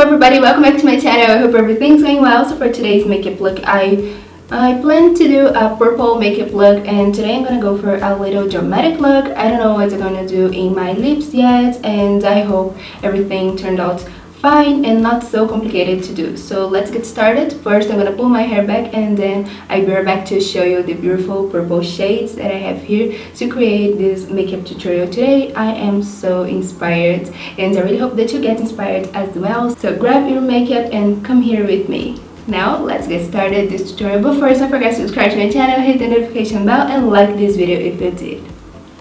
everybody, welcome back to my channel. I hope everything's going well. So for today's makeup look, I plan to do a purple makeup look, and today I'm gonna go for a little dramatic look. I don't know what I'm gonna do in my lips yet, and I hope everything turned out fine and not so complicated to do. So let's get started. First I'm gonna pull my hair back, and then I'll be right back to show you the beautiful purple shades that I have here to create this makeup tutorial today. I am so inspired, and I really hope that you get inspired as well. So grab your makeup and come here with me. Now let's get started this tutorial, but first don't forget to subscribe to my channel, hit the notification bell, and like this video if you did.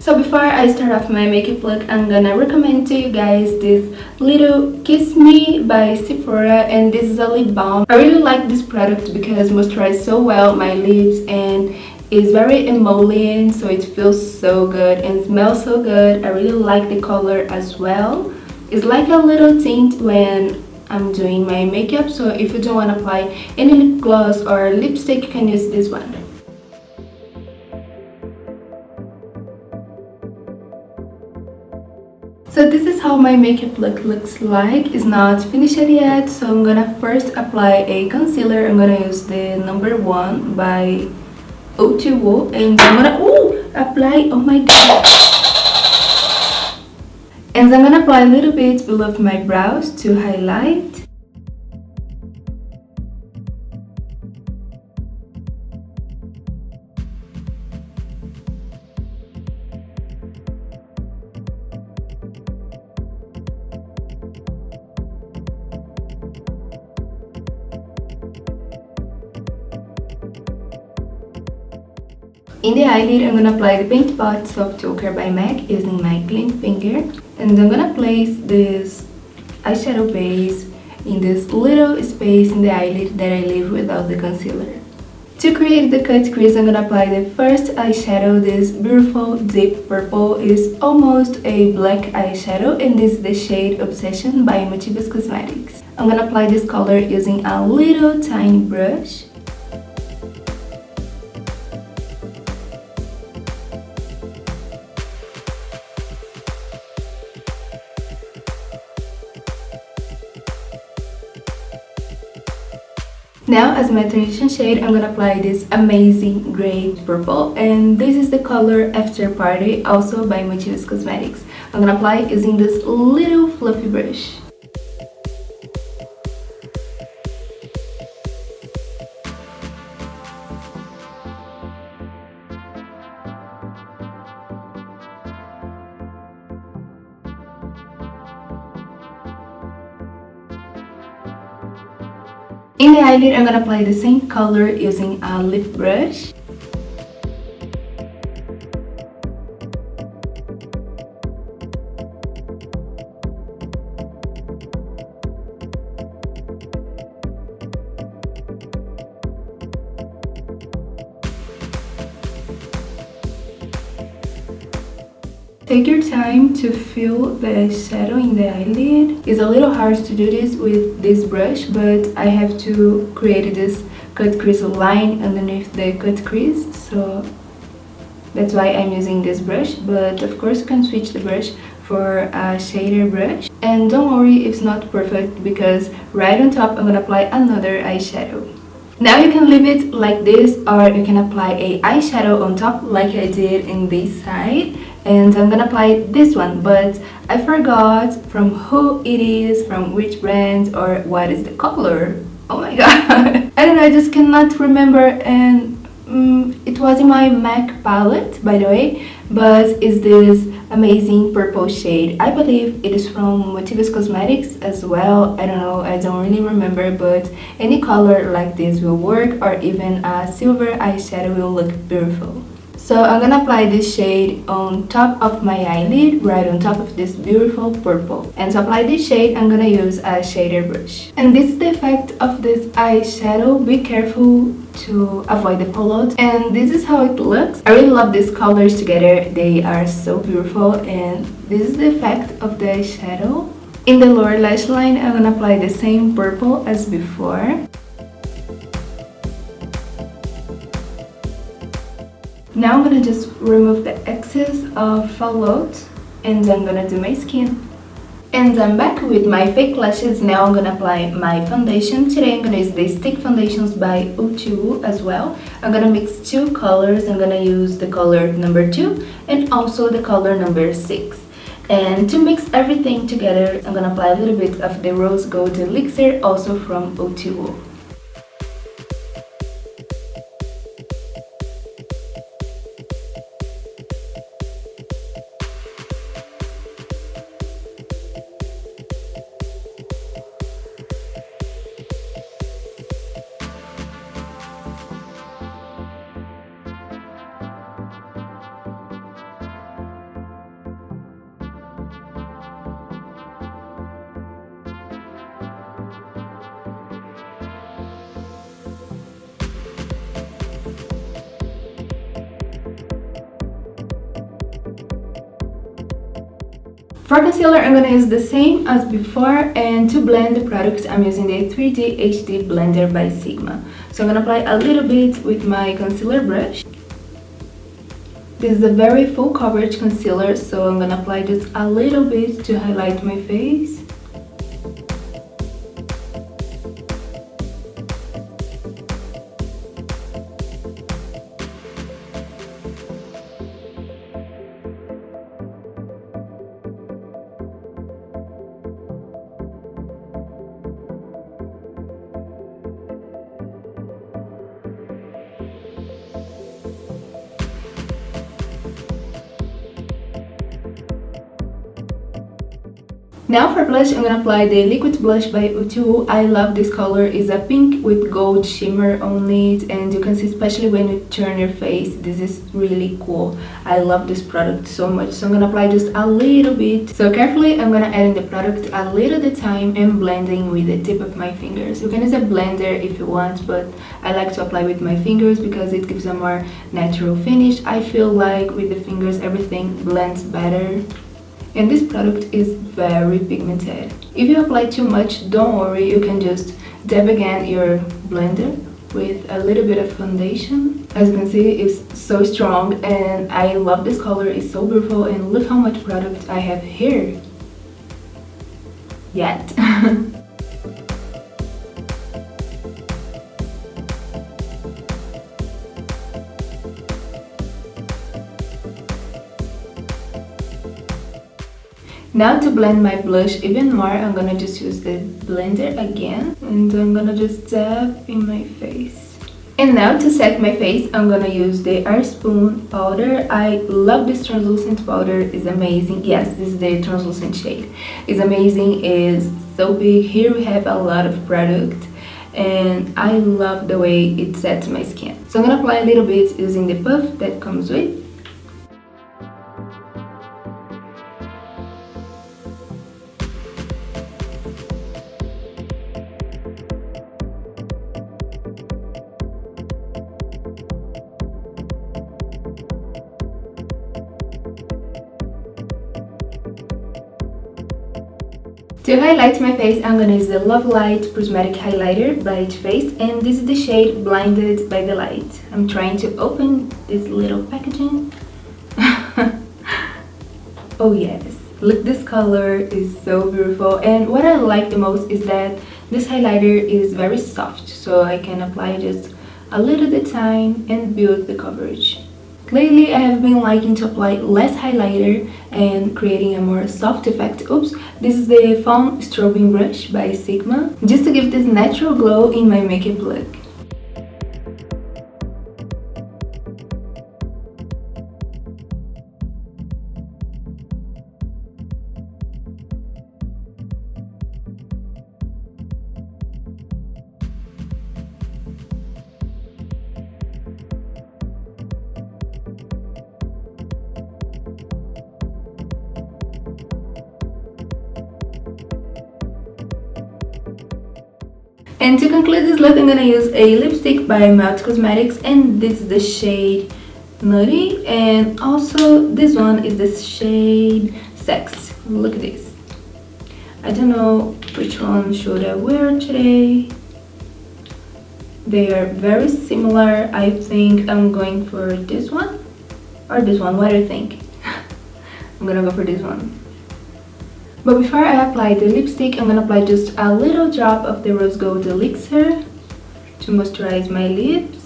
So before I start off my makeup look, I'm gonna recommend to you guys this little Kiss Me by Sephora, and this is a lip balm. I really like this product because it moisturizes so well my lips and is very emollient, so it feels so good and smells so good. I really like the color as well. It's like a little tint when I'm doing my makeup, so if you don't want to apply any lip gloss or lipstick, you can use this one. So this is how my makeup look looks like. It's not finished yet, so I'm gonna first apply a concealer. I'm gonna use the number 1 by o.two.o, and I'm gonna apply, oh my god, and I'm gonna apply a little bit below my brows to highlight. In the eyelid, I'm gonna apply the Paint Pot Soft Ochre by MAC using my clean finger, and I'm gonna place this eyeshadow base in this little space in the eyelid that I leave without the concealer. To create the cut crease, I'm gonna apply the first eyeshadow. This beautiful deep purple is almost a black eyeshadow, and this is the shade Obsession by Cosmetics. I'm gonna apply this color using a little tiny brush. Now, as my transition shade, I'm gonna apply this amazing great purple, and this is the color After Party, also by Cosmetics. I'm gonna apply it using this little fluffy brush. In the eyelid, I'm gonna apply the same color using a lip brush. Take your time to fill the shadow in the eyelid. It's a little hard to do this with this brush, but I have to create this cut crease line underneath the cut crease, so that's why I'm using this brush. But of course you can switch the brush for a shader brush, and don't worry if it's not perfect, because right on top I'm gonna apply another eyeshadow. Now you can leave it like this, or you can apply a eyeshadow on top like I did in this side. And I'm gonna apply this one, but I forgot from who it is, from which brand, or what is the color. Oh my god, I don't know, I just cannot remember, and it was in my MAC palette, by the way, but it's this amazing purple shade. I believe it is from Cosmetics as well. I don't know, I don't really remember, but any color like this will work, or even a silver eyeshadow will look beautiful. So I'm gonna apply this shade on top of my eyelid, right on top of this beautiful purple. And to apply this shade, I'm gonna use a shader brush. And this is the effect of this eyeshadow. Be careful to avoid the fallout. And this is how it looks. I really love these colors together. They are so beautiful, and this is the effect of the eyeshadow. In the lower lash line, I'm gonna apply the same purple as before. Now I'm gonna just remove the excess of fallout, and I'm gonna do my skin. And I'm back with my fake lashes. Now I'm gonna apply my foundation. Today I'm gonna use the Stick Foundations by o.two.o as well. I'm gonna mix two colors. I'm gonna use the color number 2 and also the color number 6. And to mix everything together, I'm gonna apply a little bit of the Rose Gold Elixir, also from o.two.o. For concealer, I'm going to use the same as before, and to blend the products, I'm using the 3D HD Blender by Sigma. So I'm going to apply a little bit with my concealer brush. This is a very full coverage concealer, so I'm going to apply just a little bit to highlight my face. Now for blush, I'm gonna apply the liquid blush by o.two.o. I love this color. It's a pink with gold shimmer on it, and you can see, especially when you turn your face, this is really cool. I love this product so much, so I'm gonna apply just a little bit. So carefully, I'm gonna add in the product a little at a time and blending with the tip of my fingers. You can use a blender if you want, but I like to apply with my fingers because it gives a more natural finish. I feel like with the fingers, everything blends better. And this product is very pigmented. If you apply too much, don't worry, you can just dab again your blender with a little bit of foundation. As you can see, it's so strong and I love this color. It's so beautiful, and look how much product I have here. Yet. Now to blend my blush even more, I'm gonna just use the blender again, and I'm gonna just dab in my face. And now to set my face, I'm gonna use the Airspun powder. I love this translucent powder, it's amazing. Yes, this is the translucent shade. It's amazing, it's so big. Here we have a lot of product, and I love the way it sets my skin. So I'm gonna apply a little bit using the puff that comes with. To highlight my face, I'm gonna use the Love Light Prismatic Highlighter by Too Faced, and this is the shade Blinded by the Light. I'm trying to open this little packaging. Oh yes, look, this color is so beautiful, and what I like the most is that this highlighter is very soft, so I can apply just a little at a time and build the coverage. Lately, I have been liking to apply less highlighter and creating a more soft effect. Oops, this is the Foam Strobing Brush by Sigma, just to give this natural glow in my makeup look. And to conclude this look, I'm gonna use a lipstick by meltcosmetics, and this is the shade Nutty, and also this one is the shade Sex. Look at this. I don't know which one should I wear today. They are very similar. I think I'm going for this one or this one. What do you think? I'm gonna go for this one. But before I apply the lipstick, I'm gonna apply just a little drop of the rose gold elixir to moisturize my lips.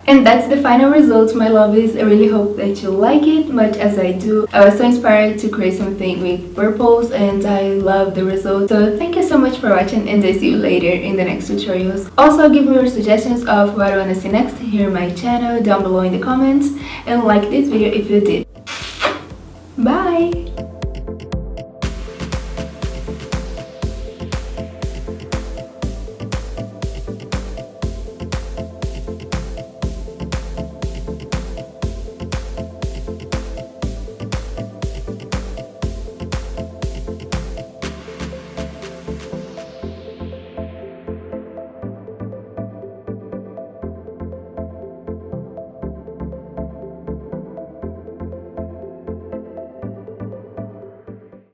And that's the final result, my lovies. I really hope that you like it much as I do. I was so inspired to create something with purples and I love the result. So thank you so much for watching and I see you later in the next tutorials. Also give me your suggestions of what I want to see next here on my channel down below in the comments and like this video if you did.